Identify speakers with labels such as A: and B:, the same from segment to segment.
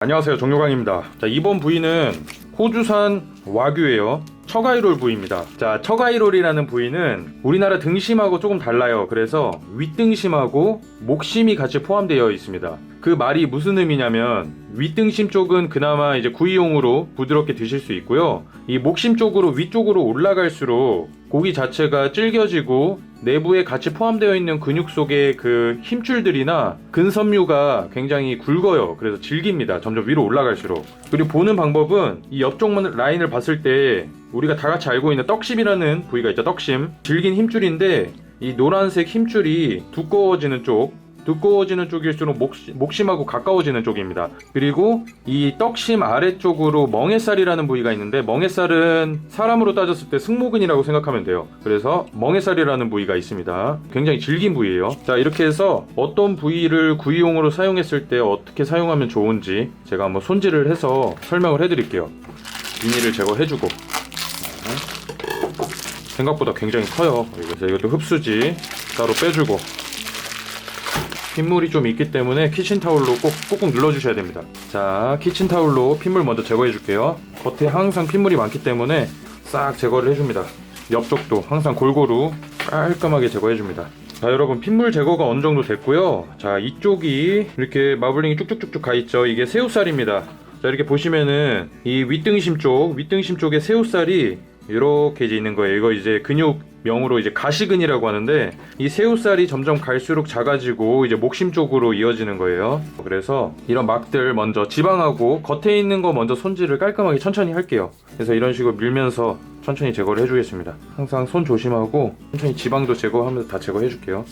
A: 안녕하세요, 정요강입니다. 자, 이번 부위는 호주산 와규예요. 처가이롤 부위입니다. 자, 처가이롤이라는 부위는 우리나라 등심하고 조금 달라요. 그래서 윗등심하고 목심이 같이 포함되어 있습니다. 그 말이 무슨 의미냐면 윗등심 쪽은 그나마 이제 구이용으로 부드럽게 드실 수 있고요. 이 목심 쪽으로 위쪽으로 올라갈수록 고기 자체가 질겨지고 내부에 같이 포함되어 있는 근육 속의 그 힘줄들이나 근섬유가 굉장히 굵어요. 그래서 질깁니다. 점점 위로 올라갈수록. 그리고 보는 방법은 이 옆쪽 라인을 봤을 때 우리가 다 같이 알고 있는 떡심이라는 부위가 있죠. 떡심. 질긴 힘줄인데 이 노란색 힘줄이 두꺼워지는 쪽일수록 목심하고 가까워지는 쪽입니다. 그리고 이 떡심 아래쪽으로 멍에살이라는 부위가 있는데, 멍에살은 사람으로 따졌을 때 승모근이라고 생각하면 돼요. 그래서 멍에살이라는 부위가 있습니다. 굉장히 질긴 부위예요. 자, 이렇게 해서 어떤 부위를 구이용으로 사용했을 때 어떻게 사용하면 좋은지 제가 한번 손질을 해서 설명을 해드릴게요. 비닐을 제거해주고, 생각보다 굉장히 커요. 그래서 이것도 흡수지 따로 빼주고, 핏물이 좀 있기 때문에 키친타올로 꼭 꾹꾹 눌러주셔야 됩니다. 자, 키친타올로 핏물 먼저 제거해 줄게요. 겉에 항상 핏물이 많기 때문에 싹 제거를 해줍니다. 옆쪽도 항상 골고루 깔끔하게 제거해 줍니다. 자, 여러분, 핏물 제거가 어느 정도 됐고요. 자, 이쪽이 이렇게 마블링이 쭉쭉쭉쭉 가 있죠. 이게 새우살입니다. 자, 이렇게 보시면은 이 윗등심 쪽에 새우살이 이렇게 이제 있는 거예요. 이거 이제 근육명으로 이제 가시근이라고 하는데, 이 새우살이 점점 갈수록 작아지고 이제 목심 쪽으로 이어지는 거예요. 그래서 이런 막들 먼저 지방하고 겉에 있는 거 먼저 손질을 깔끔하게 천천히 할게요. 그래서 이런 식으로 밀면서 천천히 제거를 해주겠습니다. 항상 손 조심하고 천천히 지방도 제거하면서 다 제거해 줄게요.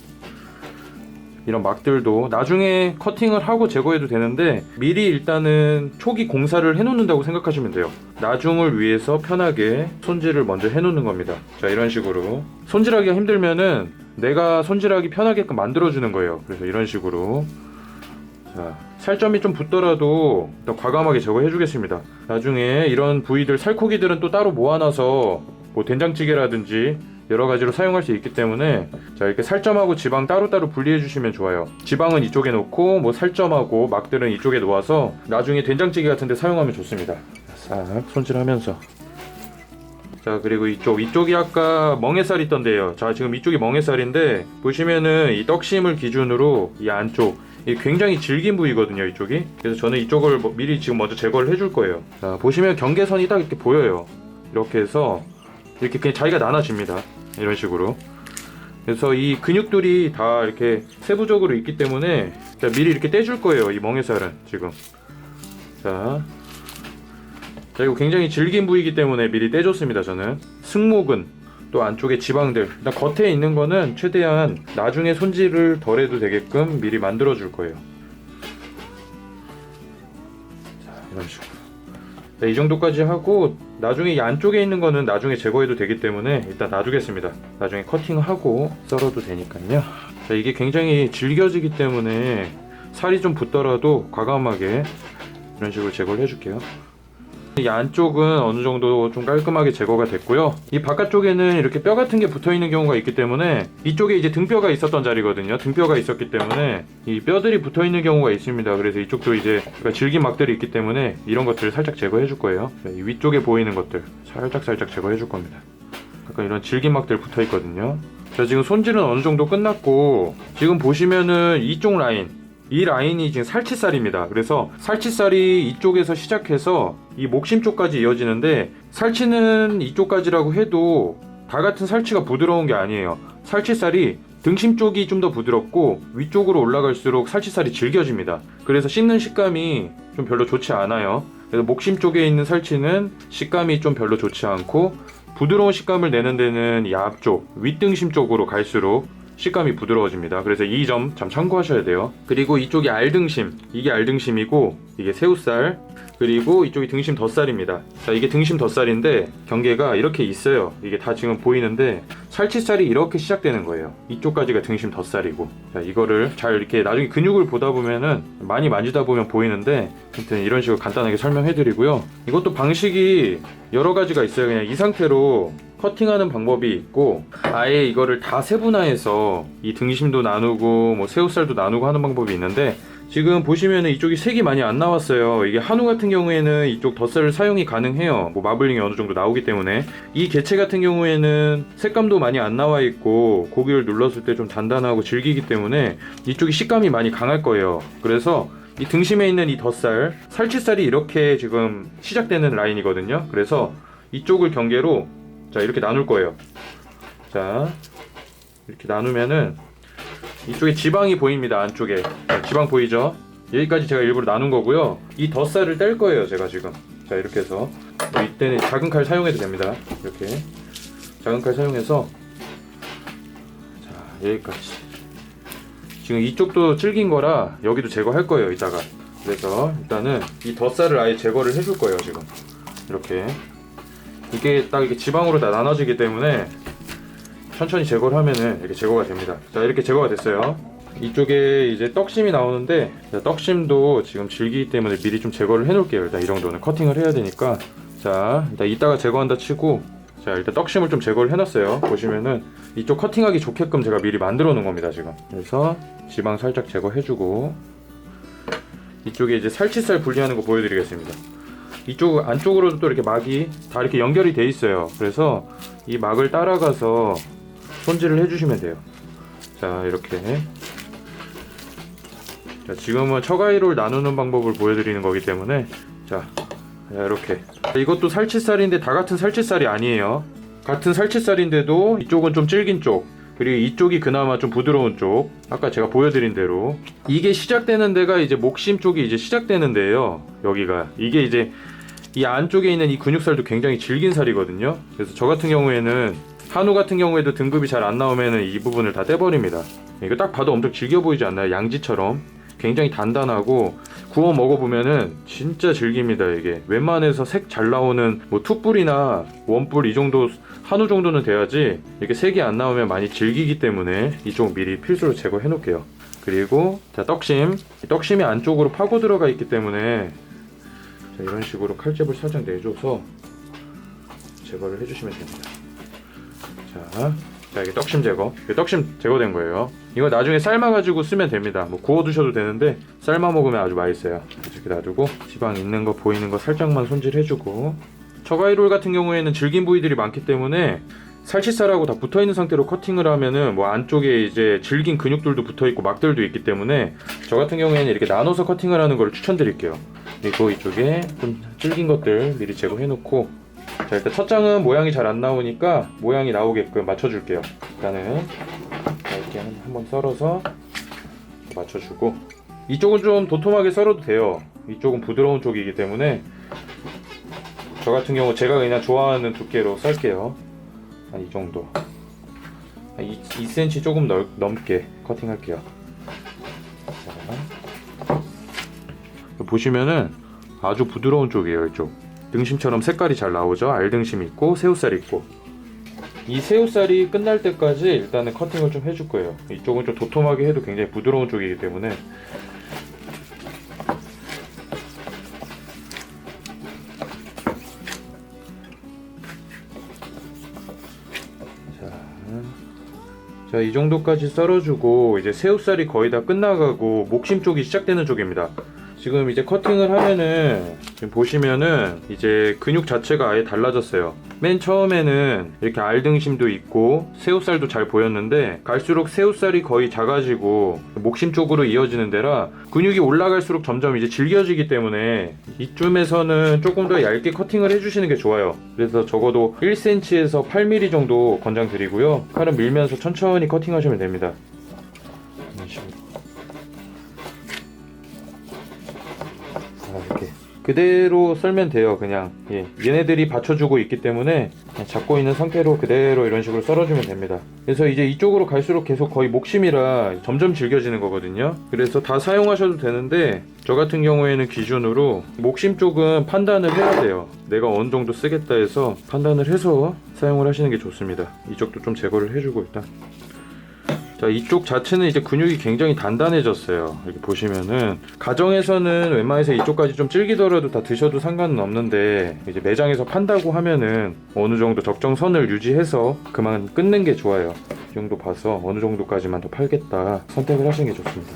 A: 이런 막들도 나중에 커팅을 하고 제거해도 되는데, 미리 일단은 초기 공사를 해놓는다고 생각하시면 돼요. 나중을 위해서 편하게 손질을 먼저 해놓는 겁니다. 자, 이런 식으로 손질하기가 힘들면은 내가 손질하기 편하게끔 만들어주는 거예요. 그래서 이런 식으로, 자, 살점이 좀 붙더라도 더 과감하게 제거해 주겠습니다. 나중에 이런 부위들, 살코기들은 또 따로 모아놔서 뭐 된장찌개라든지 여러 가지로 사용할 수 있기 때문에, 자, 이렇게 살점하고 지방 따로따로 분리해 주시면 좋아요. 지방은 이쪽에 놓고 뭐 살점하고 막들은 이쪽에 놓아서 나중에 된장찌개 같은 데 사용하면 좋습니다. 싹 손질하면서. 자, 그리고 이쪽이 아까 멍에살 있던데요. 자, 지금 이쪽이 멍에살인데, 보시면은 이 떡심을 기준으로 이 안쪽, 이 굉장히 질긴 부위거든요, 이쪽이. 그래서 저는 이쪽을 미리 지금 먼저 제거를 해줄 거예요. 자, 보시면 경계선이 딱 이렇게 보여요. 이렇게 해서 이렇게 그냥 자기가 나눠집니다. 이런 식으로. 그래서 이 근육들이 다 이렇게 세부적으로 있기 때문에, 자, 미리 이렇게 떼줄 거예요, 이 멍에살은 지금. 자, 이거 굉장히 질긴 부위이기 때문에 미리 떼줬습니다. 저는 승모근, 또 안쪽에 지방들, 일단 겉에 있는 거는 최대한 나중에 손질을 덜 해도 되게끔 미리 만들어 줄 거예요. 자, 이런 식으로. 자, 이 정도까지 하고, 나중에 이 안쪽에 있는 거는 나중에 제거해도 되기 때문에 일단 놔두겠습니다. 나중에 커팅하고 썰어도 되니까요. 자, 이게 굉장히 질겨지기 때문에 살이 좀 붙더라도 과감하게 이런 식으로 제거를 해줄게요. 이 안쪽은 어느 정도 좀 깔끔하게 제거가 됐고요. 이 바깥쪽에는 이렇게 뼈 같은 게 붙어 있는 경우가 있기 때문에, 이쪽에 이제 등뼈가 있었던 자리거든요. 등뼈가 있었기 때문에 이 뼈들이 붙어 있는 경우가 있습니다. 그래서 이쪽도 이제 질긴 막들이 있기 때문에 이런 것들을 살짝 제거해 줄 거예요. 이 위쪽에 보이는 것들 살짝 제거해 줄 겁니다. 약간 이런 질긴 막들 붙어 있거든요. 자, 지금 손질은 어느 정도 끝났고, 지금 보시면은 이쪽 라인, 이 라인이 지금 살치살입니다. 그래서 살치살이 이쪽에서 시작해서 이 목심 쪽까지 이어지는데, 살치는 이쪽까지라고 해도 다 같은 살치가 부드러운 게 아니에요. 살치살이 등심 쪽이 좀 더 부드럽고 위쪽으로 올라갈수록 살치살이 질겨집니다. 그래서 씹는 식감이 좀 별로 좋지 않아요. 그래서 목심 쪽에 있는 살치는 식감이 좀 별로 좋지 않고, 부드러운 식감을 내는 데는 이 앞쪽 윗등심 쪽으로 갈수록 식감이 부드러워집니다. 그래서 이 점 참 참고하셔야 돼요. 그리고 이쪽이 알등심, 이게 알등심이고 이게 새우살, 그리고 이쪽이 등심 덧살입니다. 자, 이게 등심 덧살인데 경계가 이렇게 있어요. 이게 다 지금 보이는데 살치살이 이렇게 시작되는 거예요. 이쪽까지가 등심 덧살이고. 자, 이거를 잘 이렇게 나중에 근육을 보다 보면은, 많이 만지다 보면 보이는데, 아무튼 이런 식으로 간단하게 설명해 드리고요. 이것도 방식이 여러 가지가 있어요. 그냥 이 상태로 커팅하는 방법이 있고, 아예 이거를 다 세분화해서 이 등심도 나누고 뭐 새우살도 나누고 하는 방법이 있는데, 지금 보시면은 이쪽이 색이 많이 안 나왔어요. 이게 한우 같은 경우에는 이쪽 덧살을 사용이 가능해요. 뭐 마블링이 어느 정도 나오기 때문에. 이 개체 같은 경우에는 색감도 많이 안 나와 있고 고기를 눌렀을 때 좀 단단하고 질기기 때문에 이쪽이 식감이 많이 강할 거예요. 그래서 이 등심에 있는 이 덧살, 살치살이 이렇게 지금 시작되는 라인이거든요. 그래서 이쪽을 경계로 자 이렇게 나눌 거예요. 자 이렇게 나누면은 이쪽에 지방이 보입니다. 안쪽에 지방 보이죠? 여기까지 제가 일부러 나눈 거고요. 이 덧살을 뗄 거예요. 제가 지금 자 이렇게 해서 이때는 작은 칼 사용해도 됩니다. 이렇게 작은 칼 사용해서 자 여기까지 지금 이쪽도 질긴 거라 여기도 제거할 거예요. 이따가 그래서 일단은 이 덧살을 아예 제거를 해줄 거예요. 지금 이렇게 이게 딱 이렇게 지방으로 다 나눠지기 때문에 천천히 제거를 하면은 이렇게 제거가 됩니다. 자 이렇게 제거가 됐어요. 이쪽에 이제 떡심이 나오는데 떡심도 지금 질기기 때문에 미리 좀 제거를 해 놓을게요. 일단 이 정도는 커팅을 해야 되니까. 자 일단 이따가 제거한다 치고 자 일단 떡심을 좀 제거를 해놨어요. 보시면은 이쪽 커팅하기 좋게끔 제가 미리 만들어 놓은 겁니다. 지금 그래서 지방 살짝 제거해주고 이쪽에 이제 살치살 분리하는 거 보여드리겠습니다. 이쪽 안쪽으로도 또 이렇게 막이 다 이렇게 연결이 돼 있어요. 그래서 이 막을 따라가서 손질을 해주시면 돼요. 자 이렇게 자, 지금은 처가위로 나누는 방법을 보여드리는 거기 때문에 자 이렇게 이것도 살치살인데 다 같은 살치살이 아니에요. 같은 살치살인데도 이쪽은 좀 질긴 쪽 그리고 이쪽이 그나마 좀 부드러운 쪽 아까 제가 보여드린 대로 이게 시작되는 데가 이제 목심 쪽이 이제 시작되는 데예요. 여기가 이게 이제 이 안쪽에 있는 이 근육살도 굉장히 질긴 살이거든요. 그래서 저 같은 경우에는 한우 같은 경우에도 등급이 잘 안 나오면 이 부분을 다 떼버립니다. 이거 딱 봐도 엄청 질겨 보이지 않나요? 양지처럼 굉장히 단단하고 구워 먹어보면은 진짜 질깁니다. 이게 웬만해서 색 잘 나오는 뭐 투뿔이나 원뿔 이 정도 한우 정도는 돼야지 이렇게 색이 안 나오면 많이 질기기 때문에 이쪽 미리 필수로 제거해 놓을게요. 그리고 자 떡심이 안쪽으로 파고 들어가 있기 때문에 자, 이런 식으로 칼집을 살짝 내줘서 제거를 해주시면 됩니다. 자 이게 떡심 제거. 이게 떡심 제거된 거예요. 이거 나중에 삶아가지고 쓰면 됩니다. 뭐 구워 두셔도 되는데 삶아 먹으면 아주 맛있어요. 이렇게 놔두고 지방 있는 거 보이는 거 살짝만 손질해주고 처가이롤 같은 경우에는 질긴 부위들이 많기 때문에 살치살하고 다 붙어있는 상태로 커팅을 하면은 뭐 안쪽에 이제 질긴 근육들도 붙어있고 막들도 있기 때문에 저 같은 경우에는 이렇게 나눠서 커팅을 하는 걸 추천드릴게요. 그리고 이쪽에 좀 질긴 것들 미리 제거해 놓고 자 일단 첫 장은 모양이 잘 안 나오니까 모양이 나오게끔 맞춰줄게요. 일단은 이렇게 한번 썰어서 맞춰주고 이쪽은 좀 도톰하게 썰어도 돼요. 이쪽은 부드러운 쪽이기 때문에 저 같은 경우 제가 그냥 좋아하는 두께로 썰게요. 한 이 정도 한 2cm 조금 넘게 커팅할게요. 자, 보시면은 아주 부드러운 쪽이에요. 이쪽 등심처럼 색깔이 잘 나오죠. 알등심 있고 새우살 있고 이 새우살이 끝날 때까지 일단은 커팅을 좀 해줄 거예요. 이쪽은 좀 도톰하게 해도 굉장히 부드러운 쪽이기 때문에 자, 이 정도까지 썰어주고 이제 새우살이 거의 다 끝나가고 목심 쪽이 시작되는 쪽입니다. 지금 이제 커팅을 하면은 지금 보시면은 이제 근육 자체가 아예 달라졌어요. 맨 처음에는 이렇게 알등심도 있고 새우살도 잘 보였는데 갈수록 새우살이 거의 작아지고 목심 쪽으로 이어지는 데라 근육이 올라갈수록 점점 이제 질겨지기 때문에 이쯤에서는 조금 더 얇게 커팅을 해주시는 게 좋아요. 그래서 적어도 1cm에서 8mm 정도 권장드리고요. 칼은 밀면서 천천히 커팅하시면 됩니다. 이런 식으로. 이렇게 그대로 썰면 돼요. 그냥 얘네들이 받쳐주고 있기 때문에 그냥 잡고 있는 상태로 그대로 이런 식으로 썰어주면 됩니다. 그래서 이제 이쪽으로 갈수록 계속 거의 목심이라 점점 질겨지는 거거든요. 그래서 다 사용하셔도 되는데 저 같은 경우에는 기준으로 목심 쪽은 판단을 해야 돼요. 내가 어느 정도 쓰겠다 해서 판단을 해서 사용을 하시는 게 좋습니다. 이쪽도 좀 제거를 해주고 일단 자 이쪽 자체는 이제 근육이 굉장히 단단해졌어요. 이렇게 보시면은 가정에서는 웬만해서 이쪽까지 좀 질기더라도 다 드셔도 상관은 없는데 이제 매장에서 판다고 하면은 어느 정도 적정선을 유지해서 그만 끊는 게 좋아요. 이 정도 봐서 어느 정도까지만 더 팔겠다 선택을 하시는 게 좋습니다.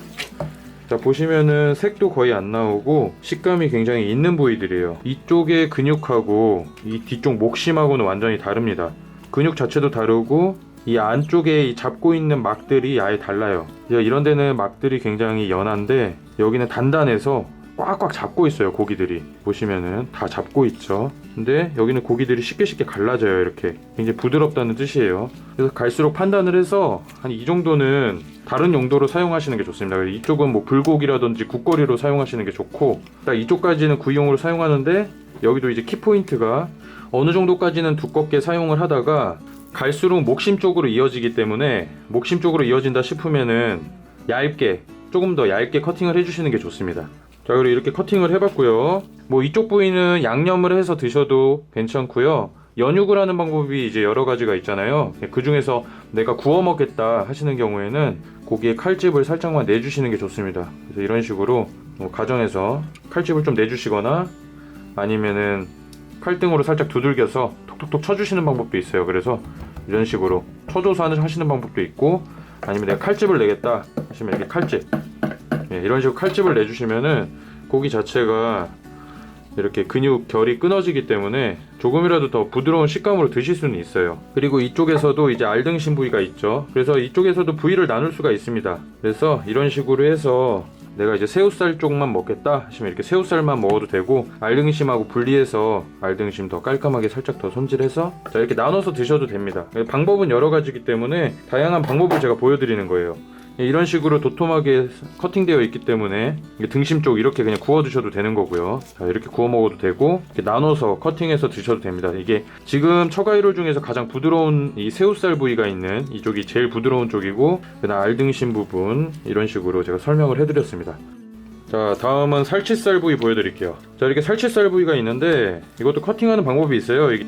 A: 자, 보시면은 색도 거의 안 나오고 식감이 굉장히 있는 부위들이에요. 이쪽의 근육하고 이 뒤쪽 목심하고는 완전히 다릅니다. 근육 자체도 다르고 이 안쪽에 이 잡고 있는 막들이 아예 달라요. 이런 데는 막들이 굉장히 연한데 여기는 단단해서 꽉꽉 잡고 있어요. 고기들이 보시면은 다 잡고 있죠. 근데 여기는 고기들이 쉽게 갈라져요. 이렇게 굉장히 부드럽다는 뜻이에요. 그래서 갈수록 판단을 해서 한 이 정도는 다른 용도로 사용하시는 게 좋습니다. 그래서 이쪽은 뭐 불고기라든지 국거리로 사용하시는 게 좋고, 딱 이쪽까지는 구이용으로 사용하는데 여기도 이제 키포인트가 어느 정도까지는 두껍게 사용을 하다가 갈수록 목심 쪽으로 이어지기 때문에, 목심 쪽으로 이어진다 싶으면은 얇게, 조금 더 얇게 커팅을 해주시는 게 좋습니다. 자, 그리고 이렇게 커팅을 해봤고요. 뭐 이쪽 부위는 양념을 해서 드셔도 괜찮고요. 연육을 하는 방법이 이제 여러 가지가 있잖아요. 그 중에서 내가 구워 먹겠다 하시는 경우에는 고기에 칼집을 살짝만 내주시는 게 좋습니다. 그래서 이런 식으로 뭐 가정에서 칼집을 좀 내주시거나 아니면은 칼등으로 살짝 두들겨서 톡톡톡 쳐주시는 방법도 있어요. 그래서 이런 식으로 쳐줘서 하시는 방법도 있고, 아니면 내가 칼집을 내겠다 하시면 이렇게 칼집, 이런 식으로 칼집을 내주시면은 고기 자체가 이렇게 근육 결이 끊어지기 때문에 조금이라도 더 부드러운 식감으로 드실 수는 있어요. 그리고 이쪽에서도 이제 알등심 부위가 있죠. 그래서 이쪽에서도 부위를 나눌 수가 있습니다. 그래서 이런 식으로 해서 내가 이제 새우살 쪽만 먹겠다 하시면 이렇게 새우살만 먹어도 되고, 알등심하고 분리해서 알등심 더 깔끔하게 살짝 더 손질해서 자, 이렇게 나눠서 드셔도 됩니다. 방법은 여러 가지이기 때문에 다양한 방법을 제가 보여드리는 거예요. 이런 식으로 도톰하게 커팅되어 있기 때문에 등심 쪽 이렇게 그냥 구워 드셔도 되는 거고요. 자, 이렇게 구워 먹어도 되고, 이렇게 나눠서 커팅해서 드셔도 됩니다. 이게 지금 처가이롤 중에서 가장 부드러운 이 새우살 부위가 있는 이쪽이 제일 부드러운 쪽이고, 그다음 알등심 부분 이런 식으로 제가 설명을 해드렸습니다. 자, 다음은 살치살 부위 보여드릴게요. 자, 이렇게 살치살 부위가 있는데 이것도 커팅하는 방법이 있어요. 이게